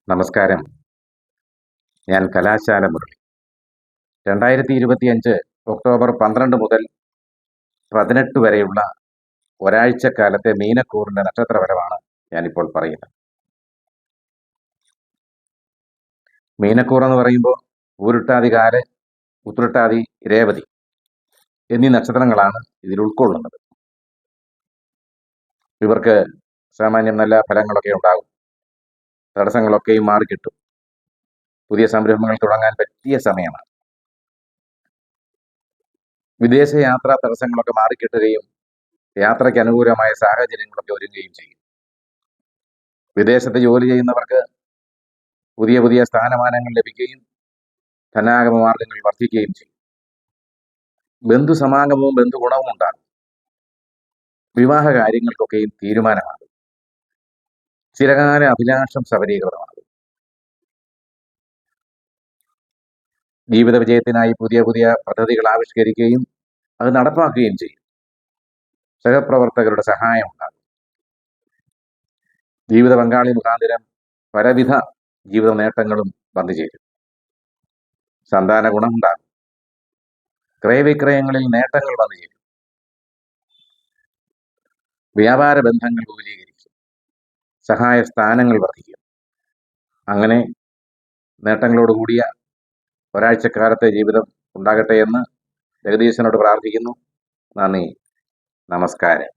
നമസ്കാരം. ഞാൻ കലാശാല മുരളി. 2025 ഒക്ടോബർ 12 മുതൽ 18 വരെയുള്ള ഒരാഴ്ചക്കാലത്തെ മീനക്കൂറിന്റെ നക്ഷത്രഫലമാണ് ഞാനിപ്പോൾ പറയുന്നത്. മീനക്കൂർ എന്ന് പറയുമ്പോൾ ഊരുട്ടാതി കാല്, ഉത്രട്ടാതി, രേവതി എന്നീ നക്ഷത്രങ്ങളാണ് ഇതിൽ ഉൾക്കൊള്ളുന്നത്. ഇവർക്ക് സാമാന്യം നല്ല ഫലങ്ങളൊക്കെ ഉണ്ടാകും. തടസ്സങ്ങളൊക്കെയും മാറിക്കിട്ടും. പുതിയ സംരംഭങ്ങൾ തുടങ്ങാൻ പറ്റിയ സമയമാണ്. വിദേശ യാത്രാ തടസ്സങ്ങളൊക്കെ മാറിക്കിട്ടുകയും യാത്രയ്ക്ക് അനുകൂലമായ സാഹചര്യങ്ങളൊക്കെ ഒരുങ്ങുകയും ചെയ്യും. വിദേശത്ത് ജോലി ചെയ്യുന്നവർക്ക് പുതിയ പുതിയ സ്ഥാനമാനങ്ങൾ ലഭിക്കുകയും ധനാഗമ മാർഗങ്ങൾ വർദ്ധിക്കുകയും ചെയ്യും. ബന്ധുസമാഗമവും ബന്ധുഗുണവും ഉണ്ടാകും. വിവാഹ കാര്യങ്ങൾക്കൊക്കെയും തീരുമാനമാകും. ചിരകാല അഭിലാഷം സബലീകൃതമാകും. ജീവിത വിജയത്തിനായി പുതിയ പുതിയ പദ്ധതികൾ ആവിഷ്കരിക്കുകയും അത് നടപ്പാക്കുകയും ചെയ്യും. സഹപ്രവർത്തകരുടെ സഹായം ഉണ്ടാകും. ജീവിത പങ്കാളി മുഖാന്തരം പലവിധ ജീവിത നേട്ടങ്ങളും വന്നു ചേരും. സന്താന ഗുണമുണ്ടാകും. ക്രയവിക്രയങ്ങളിൽ നേട്ടങ്ങൾ വന്നു ചേരും. വ്യാപാര ബന്ധങ്ങൾ വിപുലീകരിക്കും. സഹായ സ്ഥാനങ്ങൾ വർദ്ധിക്കും. അങ്ങനെ നേട്ടങ്ങളോടുകൂടിയ ഒരാഴ്ചക്കാലത്തെ ജീവിതം ഉണ്ടാകട്ടെ എന്ന് ജഗദീശനോട് പ്രാർത്ഥിക്കുന്നു. നന്ദി. നമസ്കാരം.